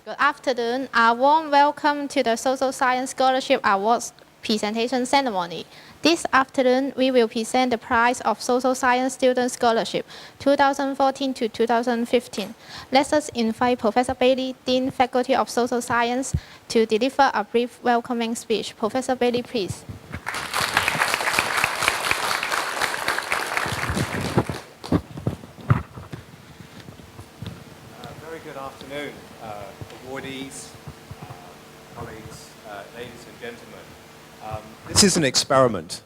Good afternoon. A warm welcome to the Social Science Scholarship Awards presentation ceremony. This afternoon, we will present the prize of Social Science Student Scholarship 2014 to 2015. Let us invite Professor Bailey, Dean, Faculty of Social Science, to deliver a brief welcoming speech. Professor Bailey, please. Very good afternoon, awardees, colleagues, ladies and gentlemen. This is an experiment.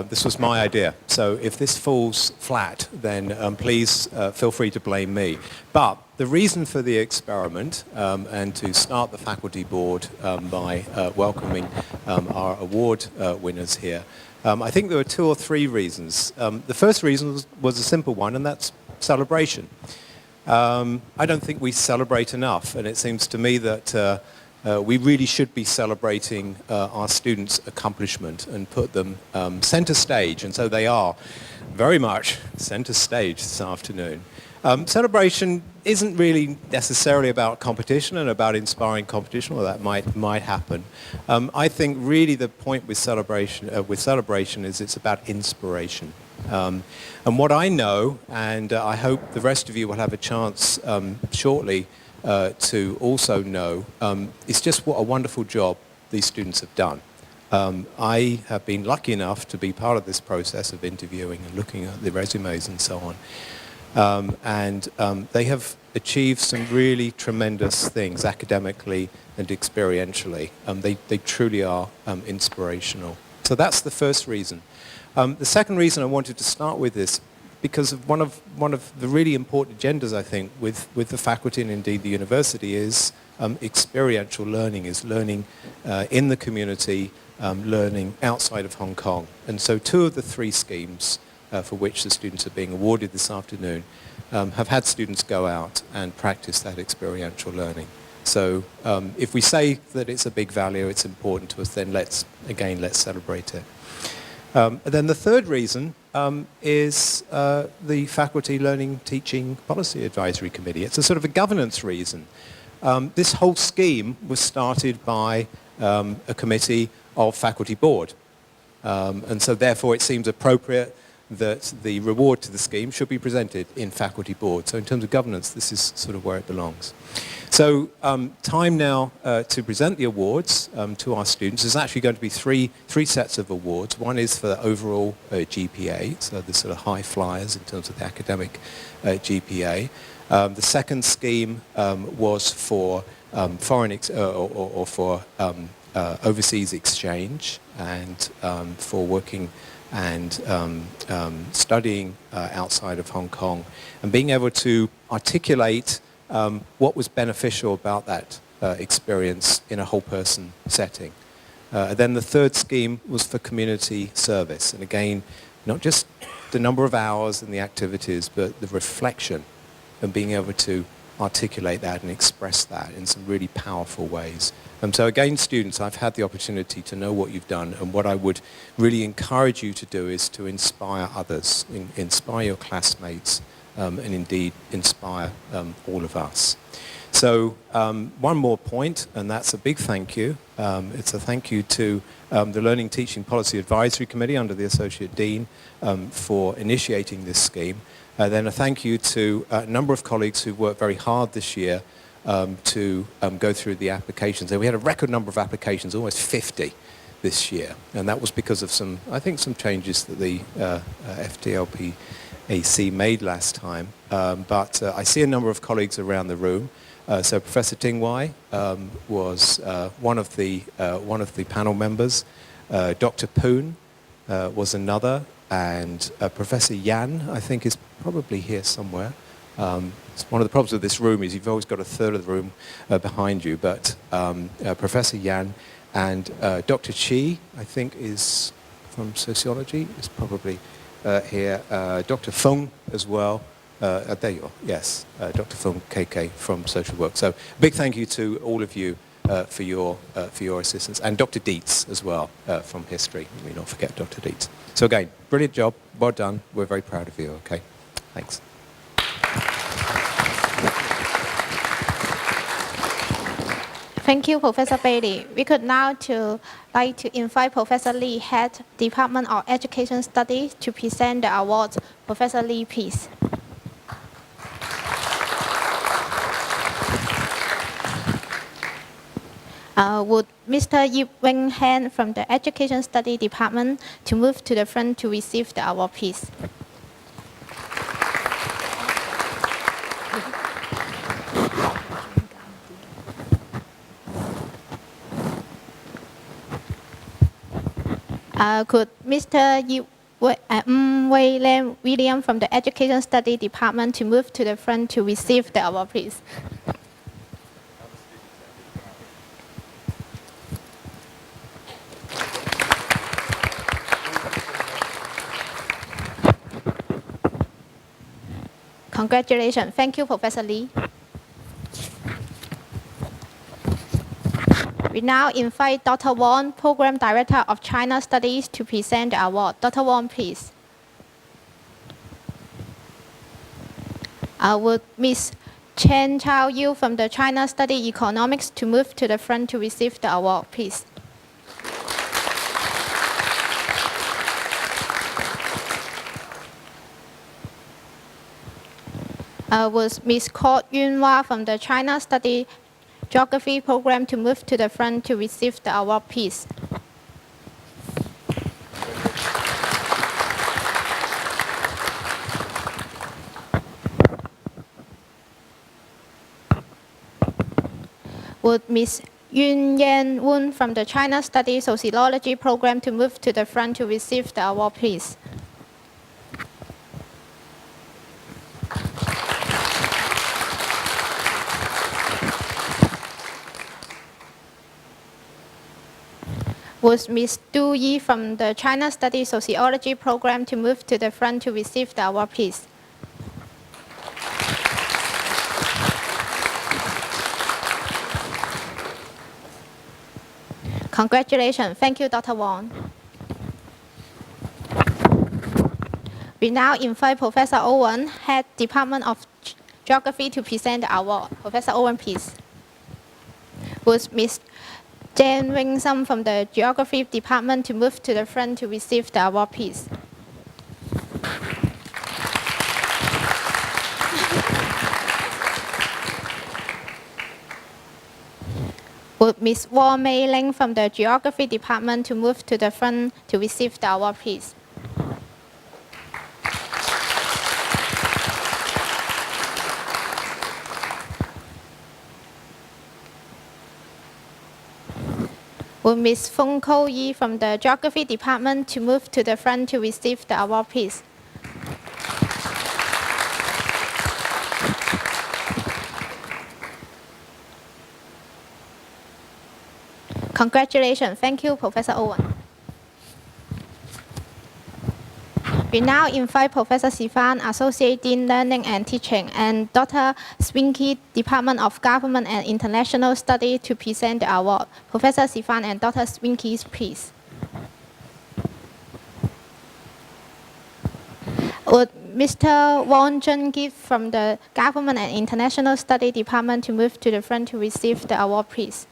This was my idea. So if this falls flat, then please feel free to blame me. But the reason for the experiment, and to start the faculty board by welcoming our award winners here, I think there were two or three reasons. The first reason was a simple one, and that's celebration. I don't think we celebrate enough, and it seems to me that we really should be celebrating our students' accomplishment and put them center stage, and so they are very much center stage this afternoon. Celebration isn't really necessarily about competition and about inspiring competition, or that might happen. I think really the point with celebration is it's about inspiration. And what I know, and I hope the rest of you will have a chance shortly to also know, is just what a wonderful job these students have done. I have been lucky enough to be part of this process of interviewing and looking at the resumes and so on. They have achieved some really tremendous things academically and experientially. They truly are inspirational. So that's the first reason. The second reason I wanted to start with this, because of one of the really important agendas, I think, with the faculty and indeed the university, is experiential learning, is learning in the community, learning outside of Hong Kong. And so two of the three schemes for which the students are being awarded this afternoon have had students go out and practice that experiential learning. So if we say that it's a big value, it's important to us, then let's celebrate it. Then the third reason is the Faculty Learning Teaching Policy Advisory Committee. It's a sort of a governance reason. This whole scheme was started by a committee of faculty board. And so therefore it seems appropriate that the reward to the scheme should be presented in faculty board. So in terms of governance, this is sort of where it belongs. So time now to present the awards to our students. There's actually going to be three sets of awards. One is for the overall GPA, so the sort of high flyers in terms of the academic GPA. The second scheme was for overseas exchange and for working and studying outside of Hong Kong and being able to articulate what was beneficial about that experience in a whole person setting. Then the third scheme was for community service. And again, not just the number of hours and the activities, but the reflection and being able to articulate that and express that in some really powerful ways. So again, students, I've had the opportunity to know what you've done, and what I would really encourage you to do is to inspire others, inspire your classmates, and indeed inspire all of us. So one more point, and that's a big thank you. It's a thank you to the Learning Teaching Policy Advisory Committee under the Associate Dean for initiating this scheme. Then a thank you to a number of colleagues who worked very hard this year to go through the applications. So we had a record number of applications, almost 50 this year. And that was because of some changes that the FDLPAC made last time. But I see a number of colleagues around the room. So Professor Ting Wai was one of the panel members. Dr. Poon was another. And Professor Yan, I think, is probably here somewhere. One of the problems with this room is you've always got a third of the room behind you. But Professor Yan and Dr. Chi, I think, is from sociology, is probably here. Dr. Fung as well. There you are, yes. Dr. Fung KK from social work. So a big thank you to all of you for your assistance. And Dr. Dietz as well from history. Let me not forget Dr. Dietz. So again, brilliant job. Well done. We're very proud of you, okay? Thanks. Thank you, Professor Bailey. We could now like to invite Professor Lee, Head, Department of Education Studies, to present the awards. Professor Lee, please. Would Mr. Yip Wing Han from the Education Study Department to move to the front to receive the award, please? Could Mr. Yip William from the Education Study Department to move to the front to receive the award, please? Congratulations. Thank you, Professor Lee. We now invite Dr. Wong, Program Director of China Studies, to present the award. Dr. Wong, please. Would Ms. Chen Chao Yu from the China Study Economics to move to the front to receive the award, please? Would Ms. Ko Yunhua from the China Study Geography Program to move to the front to receive the award, please? Would Ms. Yun Yan Woon from the China Study Sociology Program to move to the front to receive the award, please? Would Ms. Du Yi from the China Study Sociology Program to move to the front to receive the award, please? Congratulations. Thank you, Dr. Wong. We now invite Professor Owen, Head Department of Geography, to present the award. Professor Owen, please. Would Ms. Jane Wing Sum from the Geography Department to move to the front to receive the award, please? Would Ms. Wong Mei Ling from the Geography Department to move to the front to receive the award, please? Would Ms. Feng Ko Yi from the Geography Department to move to the front to receive the award, please? Congratulations. Thank you, Professor Owen. We now invite Professor Sifan, Associate Dean Learning and Teaching, and Dr. Swinky, Department of Government and International Study, to present the award. Professor Sifan and Dr. Swinky, please. Would Mr. Wong Jun-Kip from the Government and International Study Department to move to the front to receive the award, please?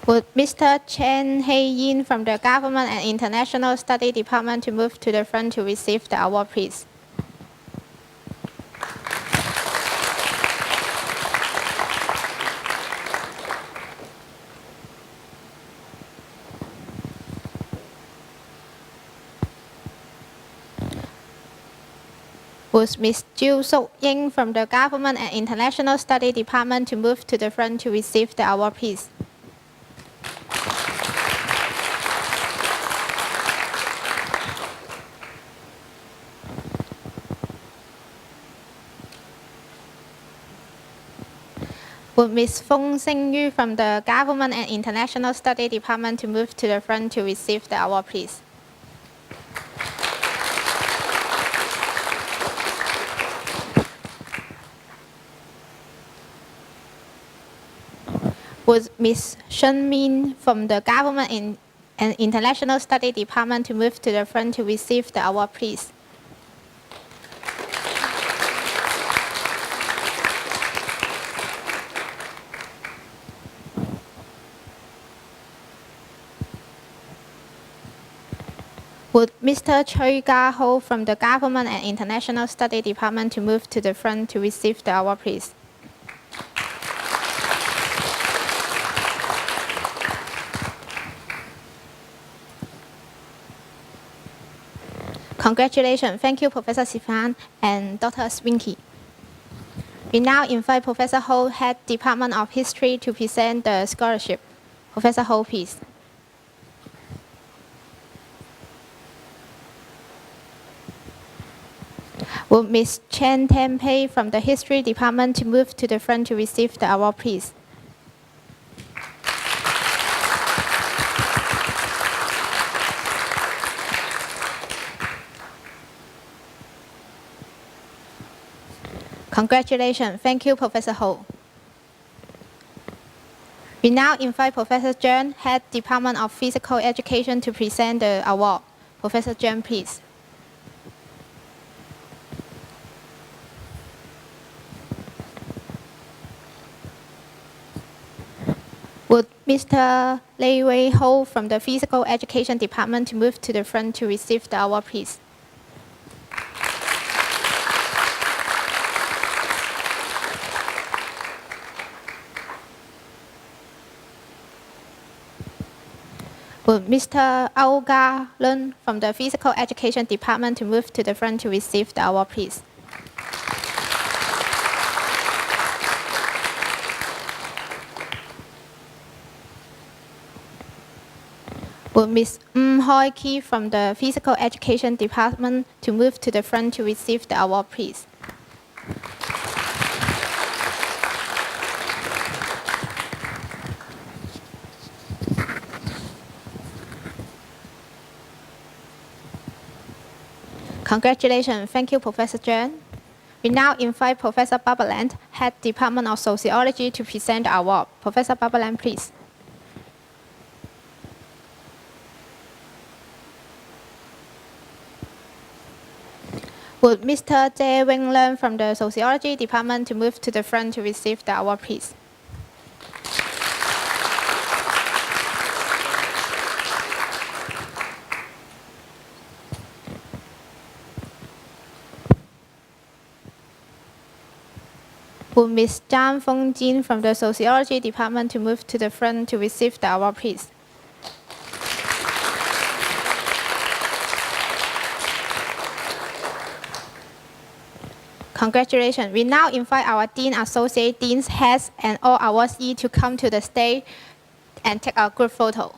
Would Mr. Chen Hei-yin from the Government and International Study Department to move to the front to receive the award, please? Would Ms. Jiu Sok-ying from the Government and International Study Department to move to the front to receive the award, please? Would Ms. Feng Xingyu from the Government and International Study Department to move to the front to receive the award, please? Would Ms. Shen Min from the Government and International Study Department to move to the front to receive the award, please? Would Mr. Choi Ga-ho from the Government and International Study Department to move to the front to receive the award, please? Congratulations. Thank you, Professor Sifan and Dr. Swinky. We now invite Professor Ho, Head Department of History, to present the scholarship. Professor Ho, please. Would Ms. Chen Tempei from the History Department to move to the front to receive the award, please? Congratulations. Thank you, Professor Ho. We now invite Professor Zhang, Head Department of Physical Education, to present the award. Professor Zhang, please. Would Mr. Lei Wei Ho from the Physical Education Department to move to the front to receive the award, please? Would Mr. Ao Ga Lun from the Physical Education Department to move to the front to receive the award, please? Would Ms. Hoi Ki from the Physical Education Department to move to the front to receive the award, please? Congratulations. Thank you, Professor Zhang. We now invite Professor Babaland, Head Department of Sociology, to present the award. Professor Babaland, please. Would Mr. Jae Wing Leung from the Sociology Department to move to the front to receive the award, please? Would Ms. Zhang Fengjin from the Sociology Department to move to the front to receive the award, please? Congratulations. We now invite our Dean, Associate Deans, Heads, and all awardees to come to the stage and take a group photo.